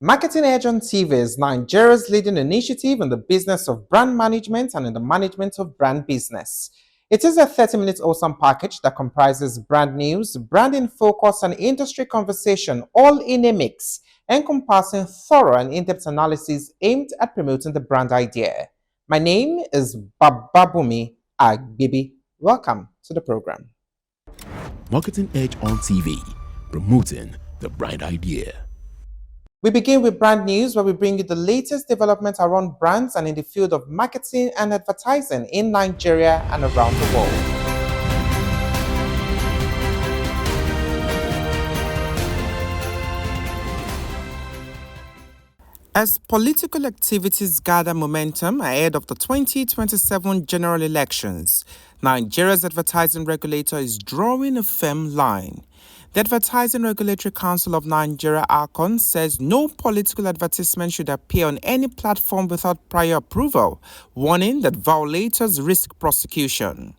Marketing Edge on TV is Nigeria's leading initiative in the business of brand management and in the management of brand business. It is a 30-minute awesome package that comprises brand news, branding focus, and industry conversation, all in a mix, encompassing thorough and in-depth analysis aimed at promoting the brand idea. My name is Bababumi Agbibi. Welcome to the program. Marketing Edge on TV, promoting the brand idea. We begin with brand news, where we bring you the latest developments around brands and in the field of marketing and advertising in Nigeria and around the world. As political activities gather momentum ahead of the 2027 general elections, Nigeria's advertising regulator is drawing a firm line. The Advertising Regulatory Council of Nigeria, ARCON, says no political advertisement should appear on any platform without prior approval, warning that violators risk prosecution.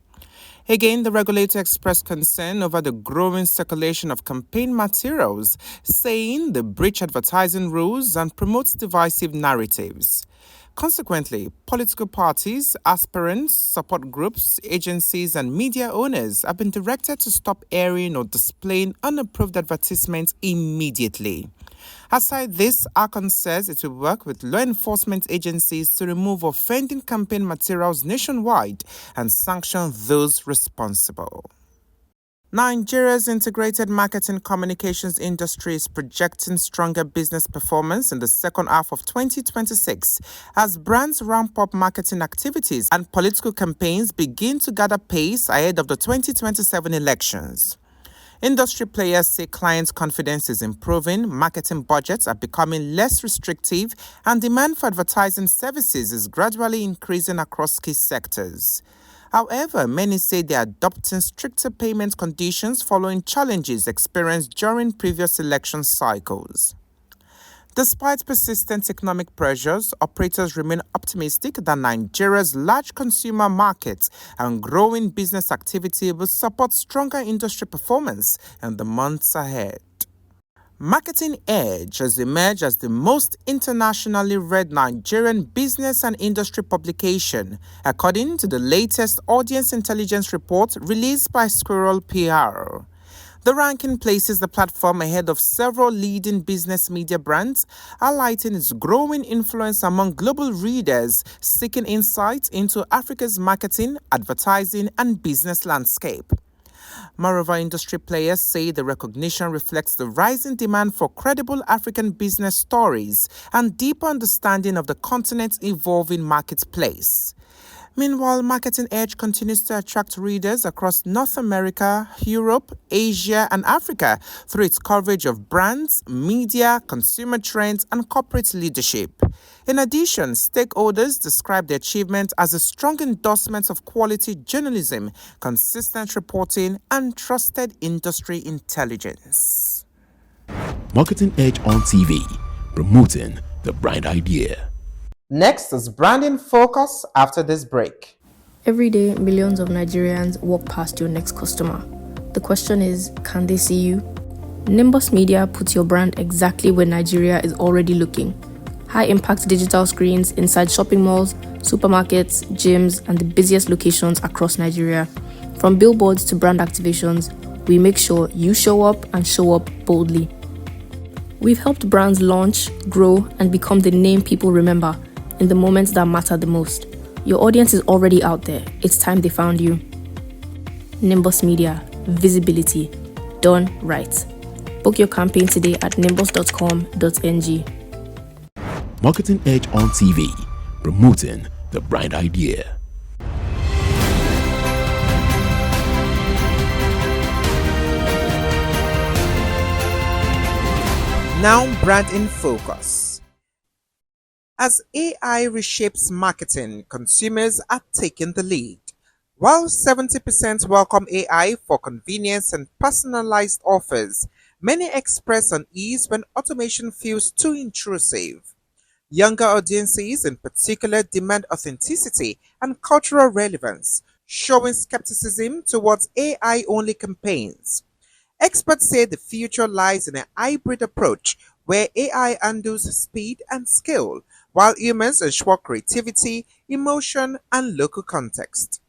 Again, the regulator expressed concern over the growing circulation of campaign materials, saying they breach advertising rules and promotes divisive narratives. Consequently, political parties, aspirants, support groups, agencies, and media owners have been directed to stop airing or displaying unapproved advertisements immediately. Aside this, ARCON says it will work with law enforcement agencies to remove offending campaign materials nationwide and sanction those responsible. Nigeria's integrated marketing communications industry is projecting stronger business performance in the second half of 2026 as brands ramp up marketing activities and political campaigns begin to gather pace ahead of the 2027 elections. Industry players say clients' confidence is improving, marketing budgets are becoming less restrictive, and demand for advertising services is gradually increasing across key sectors. However, many say they are adopting stricter payment conditions following challenges experienced during previous election cycles. Despite persistent economic pressures, operators remain optimistic that Nigeria's large consumer market and growing business activity will support stronger industry performance in the months ahead. Marketing Edge has emerged as the most internationally read Nigerian business and industry publication, according to the latest audience intelligence report released by Squirrel PR. The ranking places the platform ahead of several leading business media brands, highlighting its growing influence among global readers seeking insights into Africa's marketing, advertising, and business landscape. Moreover, industry players say the recognition reflects the rising demand for credible African business stories and deeper understanding of the continent's evolving marketplace. Meanwhile, Marketing Edge continues to attract readers across North America, Europe, Asia, and Africa through its coverage of brands, media, consumer trends, and corporate leadership. In addition, stakeholders describe the achievement as a strong endorsement of quality journalism, consistent reporting, and trusted industry intelligence. Marketing Edge on TV, promoting the brand idea. Next is branding focus after this break. Every day, millions of Nigerians walk past your next customer. The question is, can they see you? Nimbus Media puts your brand exactly where Nigeria is already looking. High-impact digital screens inside shopping malls, supermarkets, gyms, and the busiest locations across Nigeria. From billboards to brand activations, we make sure you show up and show up boldly. We've helped brands launch, grow, and become the name people remember in the moments that matter the most. Your audience is already out there. It's time they found you. Nimbus Media. Visibility. Done right. Book your campaign today at nimbus.com.ng. Marketing Edge on TV, promoting the brand idea. Now, brand in focus. As AI reshapes marketing, consumers are taking the lead. While 70% welcome AI for convenience and personalized offers, many express unease when automation feels too intrusive. Younger audiences in particular demand authenticity and cultural relevance, showing skepticism towards AI-only campaigns. Experts say the future lies in a hybrid approach where AI handles speed and scale, while humans ensure creativity, emotion, and local context.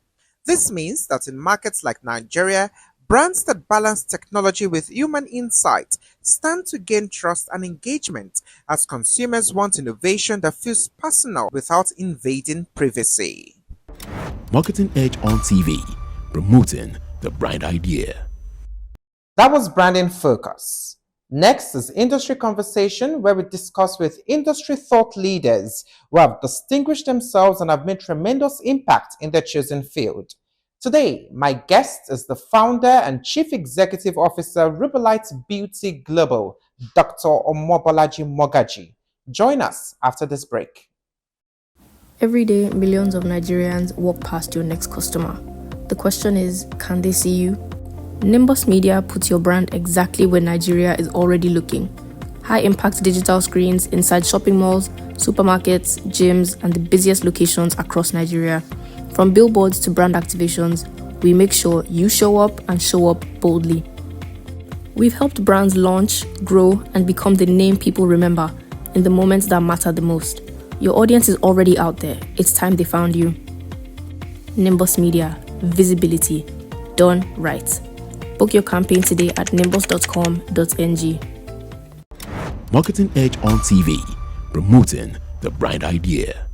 This means that in markets like Nigeria, brands that balance technology with human insight stand to gain trust and engagement as consumers want innovation that feels personal without invading privacy. Marketing Edge on TV, promoting the bright idea. That was Branding Focus. Next is Industry Conversation, where we discuss with industry thought leaders who have distinguished themselves and have made tremendous impact in their chosen field. Today, my guest is the founder and chief executive officer, Rubellite Beauty Global, Dr. Omobolaji Mogaji. Join us after this break. Every day, millions of Nigerians walk past your next customer. The question is, can they see you? Nimbus Media puts your brand exactly where Nigeria is already looking. High-impact digital screens inside shopping malls, supermarkets, gyms, and the busiest locations across Nigeria. From billboards to brand activations, we make sure you show up and show up boldly. We've helped brands launch, grow, and become the name people remember in the moments that matter the most. Your audience is already out there. It's time they found you. Nimbus Media. Visibility. Done right. Book your campaign today at nimbus.com.ng. Marketing Edge on TV, promoting the bright idea.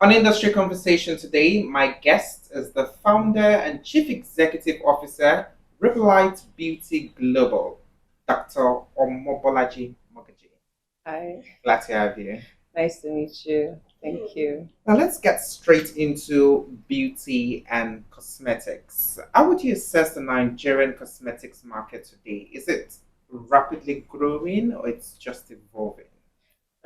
On Industry Conversation today, my guest is the founder and chief executive officer, Rubellite Beauty Global, Dr. Omobolaji Mogaji. Hi, Glad to have you. nice to meet you. Thank you. Now let's get straight into beauty and cosmetics. How would you assess the Nigerian cosmetics market today? Is it rapidly growing or it's just evolving?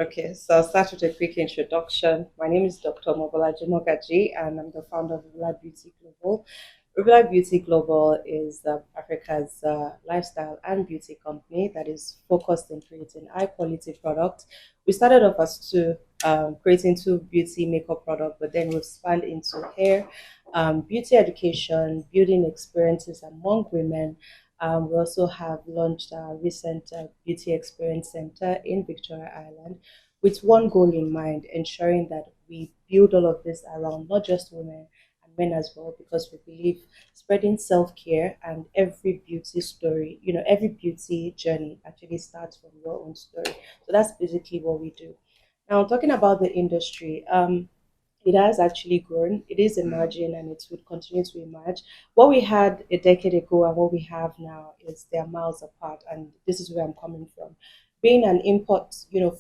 Okay, so I'll start with a quick introduction. My name is Dr. Omobolaji Mogaji, and I'm the founder of Rubellite Beauty Global. Rubellite Beauty Global is Africa's lifestyle and beauty company that is focused in creating high quality products. We started off as creating two beauty makeup products, but then we've spanned into hair, beauty education, building experiences among women. We also have launched our recent beauty experience center in Victoria Island with one goal in mind, ensuring that we build all of this around not just women and men as well, because we believe spreading self-care and every beauty story, every beauty journey actually starts from your own story. So that's basically what we do. Now, talking about the industry, it has actually grown. It is emerging and it would continue to emerge. What we had a decade ago and what we have now is they're miles apart, and this is where I'm coming from. Being an import,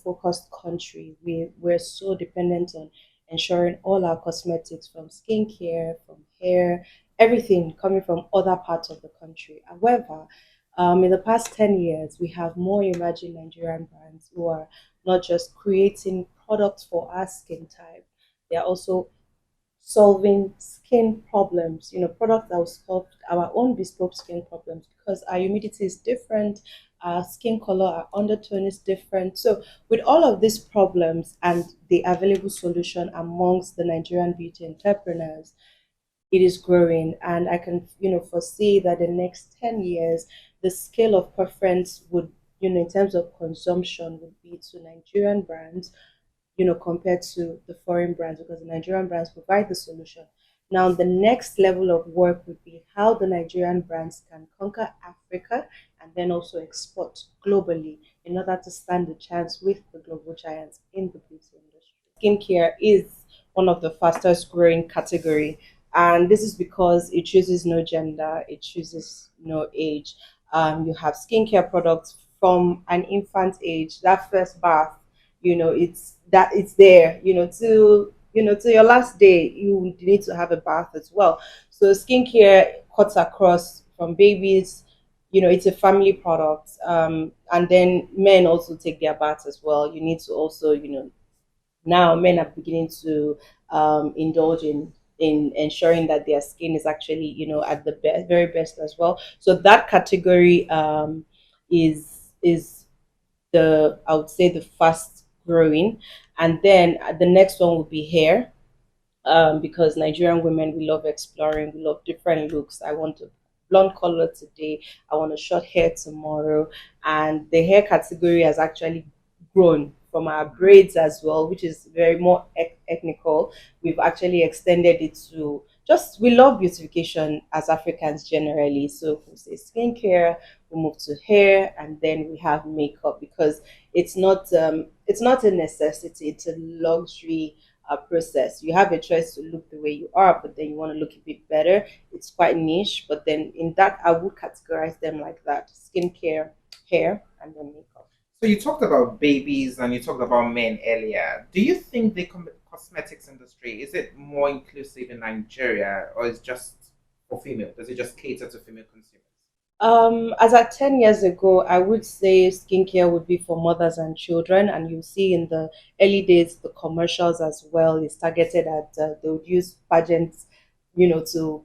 focused country, we're so dependent on ensuring all our cosmetics from skincare, from hair, everything coming from other parts of the country. However, in the past 10 years, we have more emerging Nigerian brands who are not just creating products for our skin type, they are also solving skin problems, products that will solve our own bespoke skin problems because our humidity is different, our skin color, our undertone is different. So, with all of these problems and the available solution amongst the Nigerian beauty entrepreneurs, it is growing, and I can foresee that the next 10 years the scale of preference would, in terms of consumption, would be to Nigerian brands, compared to the foreign brands, because the Nigerian brands provide the solution. Now, the next level of work would be how the Nigerian brands can conquer Africa and then also export globally in order to stand a chance with the global giants in the beauty industry. Skincare is one of the fastest growing category, and this is because it chooses no gender, it chooses no age. You have skincare products from an infant age, that first bath, it's there, till your last day you need to have a bath as well. So skincare cuts across from babies, it's a family product, and then men also take their baths as well. You need to also, now men are beginning to indulge in ensuring that their skin is actually, at the best, very best as well. So that category is the, I would say, the fast growing. And then the next one would be hair. because Nigerian women, we love exploring, we love different looks. I want a blonde color today, I want a short hair tomorrow, and the hair category has actually grown from our braids as well, which is very more ethnical. We've actually extended it to just we love beautification as Africans generally. So we say skincare, we move to hair, and then we have makeup because it's not a necessity; it's a luxury process. You have a choice to look the way you are, but then you want to look a bit better. It's quite niche, but then in that, I would categorize them like that: skincare, hair, and then makeup. So you talked about babies and you talked about men earlier. Do you think the cosmetics industry is it more inclusive in Nigeria, or is just for female? Does it just cater to female consumers? As at 10 years ago, I would say skincare would be for mothers and children. And you see in the early days, the commercials as well is targeted at, they would use pageants, to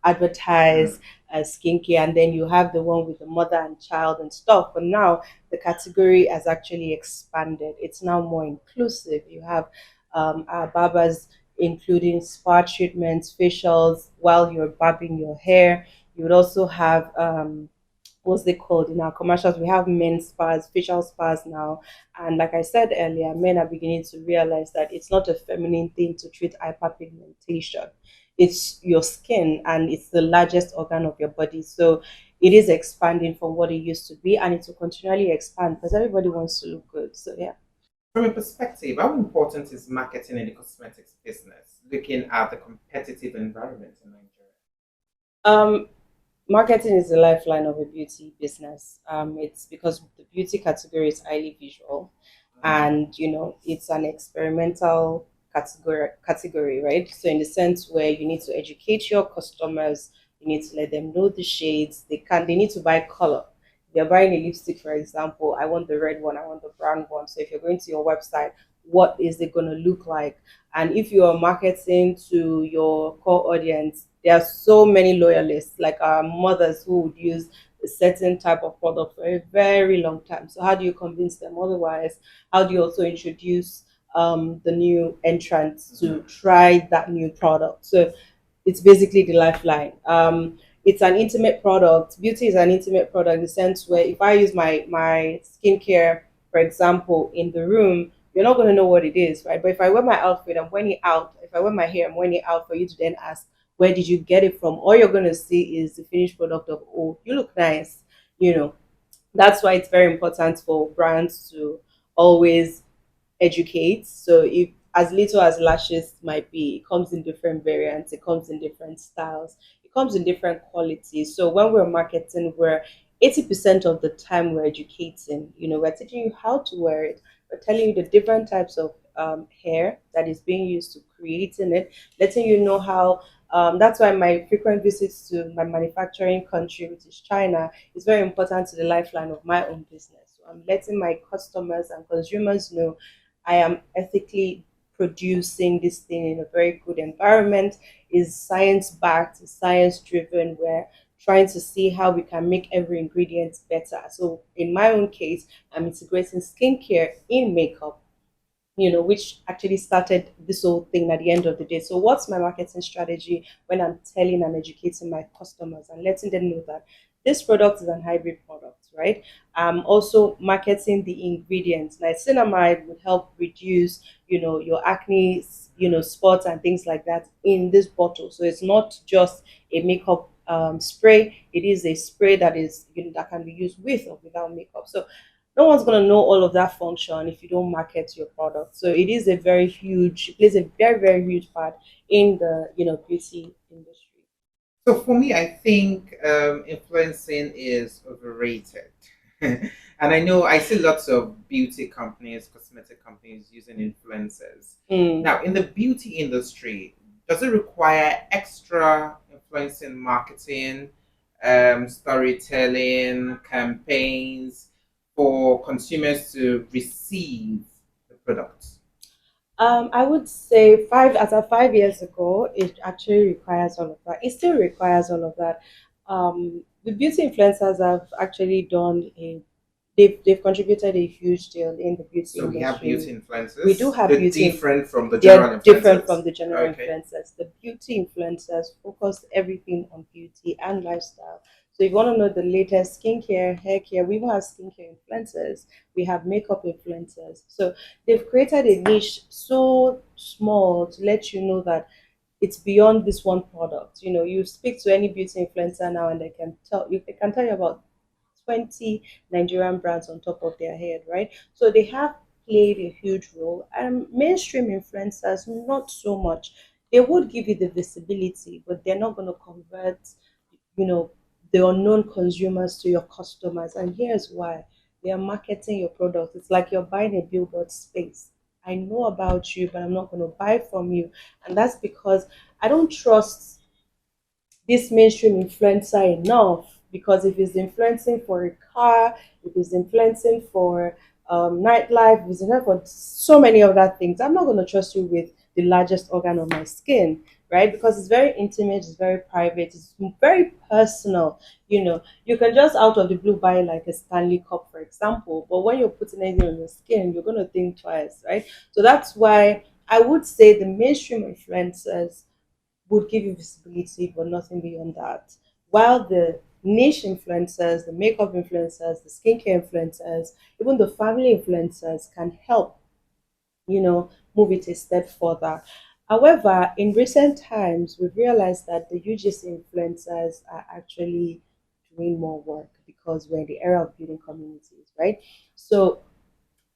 advertise skincare. And then you have the one with the mother and child and stuff. But now the category has actually expanded. It's now more inclusive. You have our barbers including spa treatments, facials while you're barbing your hair. You would also have what's they called in our commercials. We have men's spas, facial spas now, and like I said earlier, men are beginning to realize that it's not a feminine thing to treat hyperpigmentation. It's your skin, and it's the largest organ of your body. So it is expanding from what it used to be, and it will continually expand because everybody wants to look good. So yeah. From a perspective, how important is marketing in the cosmetics business, looking at the competitive environment in Nigeria? Um, Marketing is the lifeline of a beauty business. It's because the beauty category is highly visual, and it's an experimental category, right? So in the sense where you need to educate your customers, you need to let them know the shades. They need to buy color. If you're buying a lipstick, for example, I want the red one, I want the brown one. So if you're going to your website, what is it going to look like? And if you are marketing to your core audience, there are so many loyalists, like our mothers who would use a certain type of product for a very long time. So how do you convince them otherwise? How do you also introduce the new entrants to try that new product? So it's basically the lifeline. It's an intimate product. Beauty is an intimate product in the sense where if I use my skincare, for example, in the room, you're not going to know what it is, right? But if I wear my outfit, I'm wearing it out. If I wear my hair, I'm wearing it out for you to then ask, where did you get it from? All you're going to see is the finished product of, oh, you look nice. You know, that's why it's very important for brands to always educate. So if as little as lashes might be, it comes in different variants, it comes in different styles, it comes in different qualities. So when we're marketing, we're 80% of the time we're educating, we're teaching you how to wear it, we're telling you the different types of hair that is being used to creating it, letting you know how that's why my frequent visits to my manufacturing country, which is China, is very important to the lifeline of my own business. So I'm letting my customers and consumers know I am ethically producing this thing in a very good environment, is science backed, is science driven. We're trying to see how we can make every ingredient better. So in my own case, I'm integrating skincare in makeup, which actually started this whole thing at the end of the day. So, what's my marketing strategy when I'm telling and educating my customers and letting them know that this product is an hybrid product, right? I'm also marketing the ingredients. Niacinamide would help reduce, your acne, spots and things like that in this bottle. So it's not just a makeup spray. It is a spray that is, that can be used with or without makeup. So no one's going to know all of that function if you don't market your product. So it is a very huge, it plays a very, very huge part in the, beauty industry. So for me, I think influencing is overrated. And I know I see lots of beauty companies, cosmetic companies using influencers. Now, in the beauty industry, does it require extra influencing marketing, storytelling, campaigns for consumers to receive the product? I would say as of 5 years ago, it actually requires all of that. It still requires all of that. The beauty influencers have actually done a they've contributed a huge deal in the beauty So we have beauty industry. We do influencers. have They're beauty. different from the general They're different from influencers. the general Okay. influencers. The beauty influencers focus everything on beauty and lifestyle. So if you want to know the latest skincare, hair care, we even have skincare influencers. We have makeup influencers. So they've created a niche so small to let you know that it's beyond this one product. You know, you speak to any beauty influencer now and they can tell you about 20 Nigerian brands on top of their head, right? So they have played a huge role. And mainstream influencers, not so much. They would give you the visibility, but they're not going to convert, you know, the unknown consumers to your customers. And here's why: they are marketing your product. It's like you're buying a billboard space. I know about you, but I'm not going to buy from you. And that's because I don't trust this mainstream influencer enough, because if it's influencing for a car, if it's influencing for nightlife, if it's influencing for so many other things, I'm not going to trust you with the largest organ on my skin, right? Because it's very intimate, it's very private, it's very personal. You know, you can just out of the blue buy like a Stanley cup, for example, but when you're putting anything on your skin, you're going to think twice, right? So that's why I would say the mainstream influencers would give you visibility, but nothing beyond that. While the niche influencers, the makeup influencers, the skincare influencers, even the family influencers can help, move it a step further. However, in recent times, we've realized that the UGC influencers are actually doing more work because we're in the era of building communities, right? So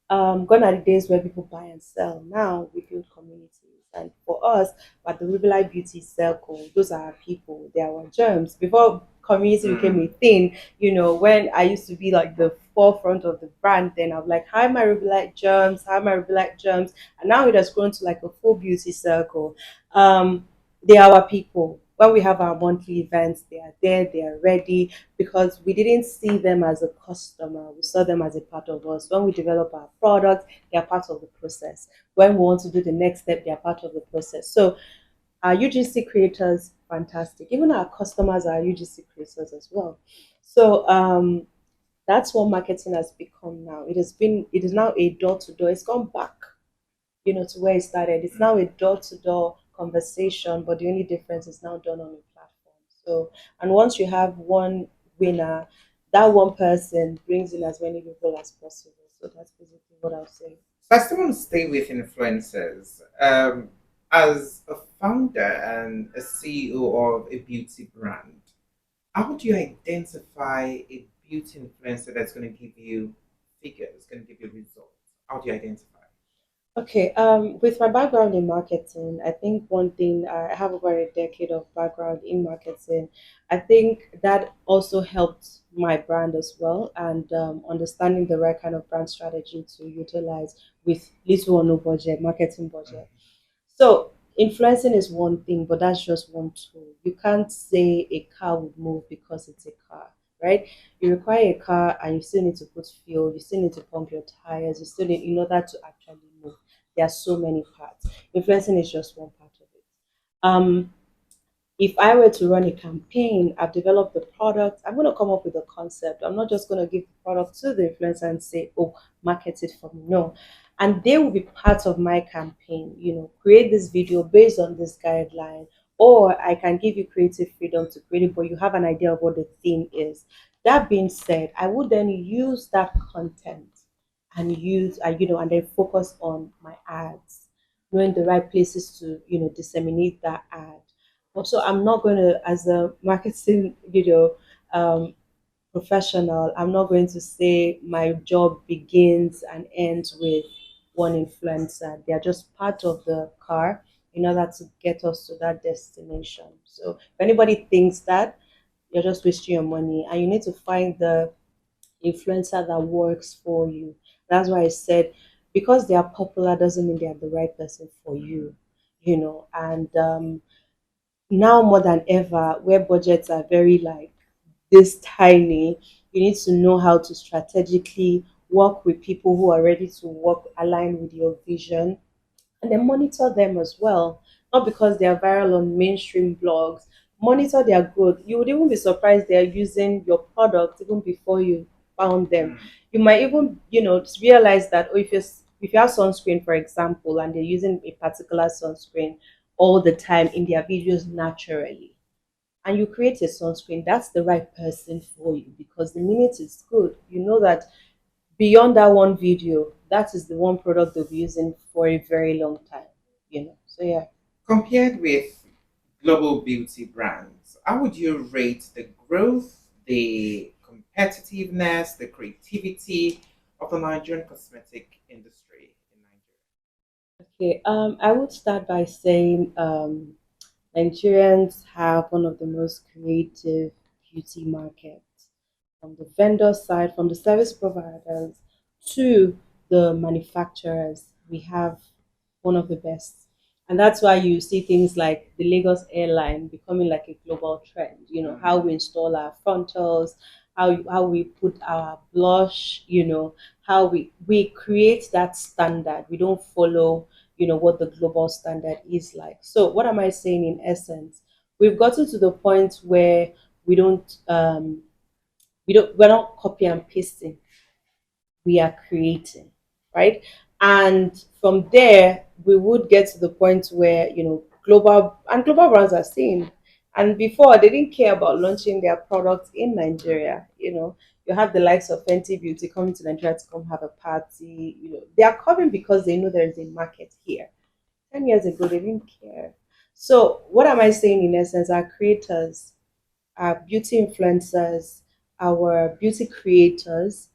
gone are the days where people buy and sell. Now we build communities. And for us, at the Rubellite Beauty Circle, those are our people, they are our germs. Before community became a thing, when I used to be like the forefront of the brand, then I'm like, hi, my Rubellite germs, hi, my Rubellite germs. And now it has grown to like a full beauty circle. They are our people. When we have our monthly events, they are there, they are ready, because we didn't see them as a customer. We saw them as a part of us. When we develop our product, they are part of the process. When we want to do the next step, they are part of the process. So our UGC creators, fantastic. Even our customers are UGC creators as well. So that's what marketing has become now. It is now a door to door. It's gone back, to where it started. It's now a door to door conversation, but the only difference is now done on a platform. So, and once you have one winner, that one person brings in as many people as possible. So that's basically what I'll say. So I still want to stay with influencers. As a founder and a CEO of a beauty brand, how do you identify a beauty influencer that's going to give you figures, going to give you results? How do you identify? Okay, with my background in marketing, I think one thing, I have over a decade of background in marketing. I think that also helped my brand as well, and understanding the right kind of brand strategy to utilize with little or no budget, marketing budget. So influencing is one thing, but that's just one tool. You can't say a car would move because it's a car, right? You require a car and you still need to put fuel, you still need to pump your tires, you still need in order to actually move. There are so many parts. Influencing is just one part of it. Um, if I were to run a campaign, I've developed the product, I'm going to come up with a concept. I'm not just going to give the product to the influencer and say, oh, market it for me. No. And they will be part of my campaign, create this video based on this guideline. Or I can give you creative freedom to create it, but you have an idea of what the theme is. That being said, I would then use that content and and then focus on my ads, knowing the right places to, disseminate that ad. Also, I'm not going to, as a marketing, professional, I'm not going to say my job begins and ends with one influencer. They are just part of the car in order to get us to that destination. So if anybody thinks that, you're just wasting your money, and you need to find the influencer that works for you. That's why I said, because they are popular doesn't mean they are the right person for you, and now more than ever, where budgets are very like this tiny, you need to know how to strategically work with people who are ready to work align with your vision, and then monitor them as well. Not because they are viral on mainstream blogs, monitor their growth. You would even be surprised they are using your product even before you found them. You might even, realize that, oh, if you have sunscreen, for example, and they're using a particular sunscreen all the time in their videos naturally, and you create a sunscreen, that's the right person for you, because the minute it's good, you know that beyond that one video, that is the one product they'll be using for a very long time. So yeah. Compared with global beauty brands, how would you rate the growth, the competitiveness, the creativity of the Nigerian cosmetic industry in Okay, I would start by saying Nigerians have one of the most creative beauty markets, from the vendor side, from the service providers to the manufacturers. We have one of the best. And that's why you see things like the Lagos airline becoming like a global trend. How we install our frontals, how we put our blush, how we create that standard. We don't follow, what the global standard is like. So what am I saying in essence? We've gotten to the point where we're not copy and pasting, we are creating, right? And from there, we would get to the point where, global brands are seeing. And before, they didn't care about launching their products in Nigeria. You have the likes of Fenty Beauty coming to Nigeria to come have a party. They are coming because they know there is a market here. 10 years ago, they didn't care. So, what am I saying in essence? Our creators, our beauty influencers, our beauty creators,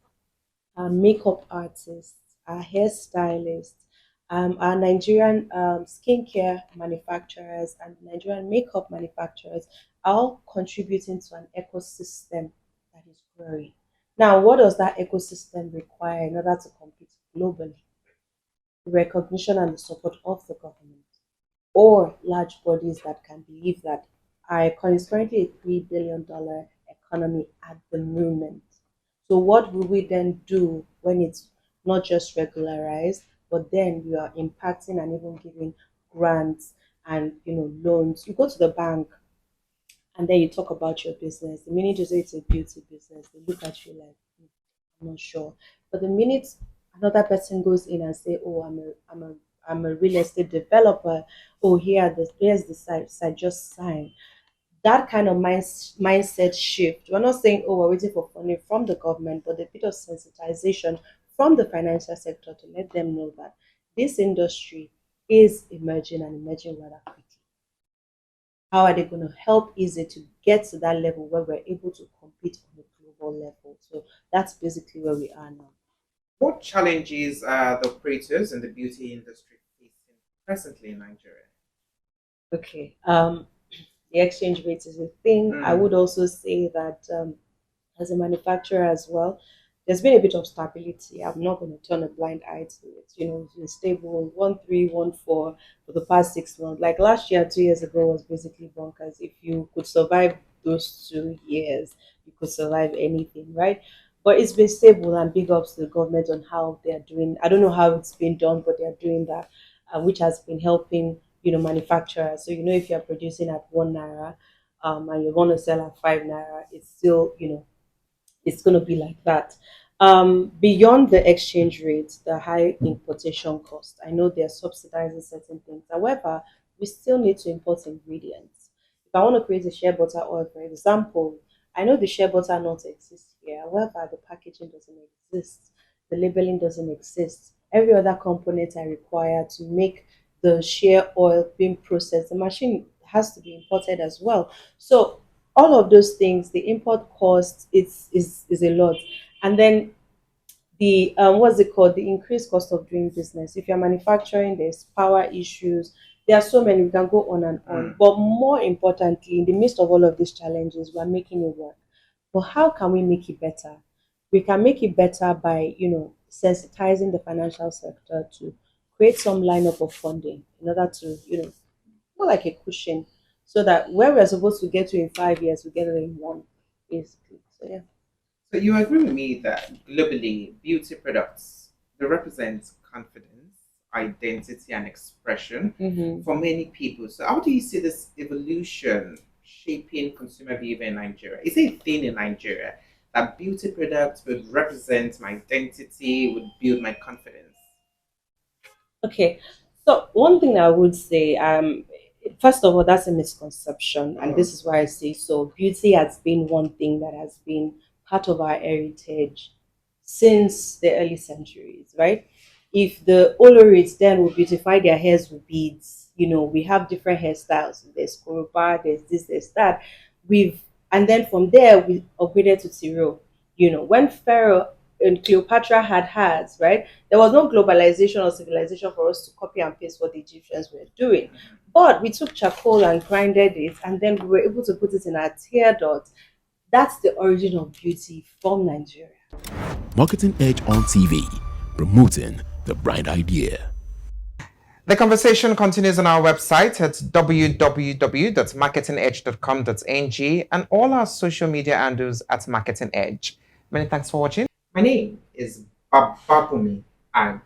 our makeup artists, our hairstylists, our Nigerian skincare manufacturers, and Nigerian makeup manufacturers are all contributing to an ecosystem that is growing. Now, what does that ecosystem require in order to compete globally? The recognition and the support of the government, or large bodies that can believe that our economy is currently a $3 billion economy at the moment. So what will we then do when it's not just regularized, but then we are impacting and even giving grants and loans? You go to the bank and then you talk about your business. The minute you say it's a beauty business, they look at you like, I'm not sure. But the minute another person goes in and say, "Oh, I'm a real estate developer. Oh, here's the site. Just sign." That kind of mindset shift. We're not saying, "Oh, we're waiting for funding from the government," but a bit of sensitization from the financial sector to let them know that this industry is emerging and emerging rather quickly. How are they going to help easy to get to that level where we're able to compete on a global level? So that's basically where we are now. What challenges are the operators in the beauty industry facing presently in Nigeria? Okay. The exchange rate is a thing. I would also say that as a manufacturer as well, there's been a bit of stability. I'm not going to turn a blind eye to it. It's been stable 1.3, 1.4 for the past 6 months. Like last year, 2 years ago was basically bonkers. If you could survive those 2 years, you could survive anything, right? But it's been stable, and big ups to the government on how they're doing. I don't know how it's been done, but they're doing that, which has been helping manufacturers. So if you're producing at 1 naira, and you want to sell at 5 naira, it's still it's going to be like that. Beyond the exchange rate, the high importation cost, I know they're subsidizing certain things. However, we still need to import ingredients. If I want to create a shea butter oil, for example, I know the shea butter not exist here. However, the packaging doesn't exist, the labeling doesn't exist. Every other component I require to make the shea oil being processed, the machine has to be imported as well. So all of those things, the import cost is a lot. And then the what's it called, the increased cost of doing business. If you're manufacturing, there's power issues. There are so many, we can go on and on. But more importantly, in the midst of all of these challenges, we're making it work. But how can we make it better? We can make it better by sensitizing the financial sector to create some lineup of funding in order to more like a cushion, so that where we're supposed to get to in 5 years, we get it in one, basically. So yeah. So you agree with me that globally, beauty products they represent confidence, identity, and expression for many people. So how do you see this evolution shaping consumer behavior in Nigeria? Is it a thing in Nigeria that beauty products would represent my identity, would build my confidence? Okay, so one thing I would say, first of all, that's a misconception, and this is why I say so. Beauty has been one thing that has been part of our heritage since the early centuries, right? If the Olorites then would beautify their hairs with beads, we have different hairstyles. There's Koroba, there's this, there's that. And then from there we upgraded to Tiro. When Pharaoh and Cleopatra had hers, right? There was no globalization or civilization for us to copy and paste what the Egyptians were doing. But we took charcoal and grinded it, and then we were able to put it in our tear dots. That's the origin of beauty from Nigeria. Marketing Edge on TV, promoting the bright idea. The conversation continues on our website at www.marketingedge.com.ng and all our social media handles at Marketing Edge. Many thanks for watching. My name is Bababumi and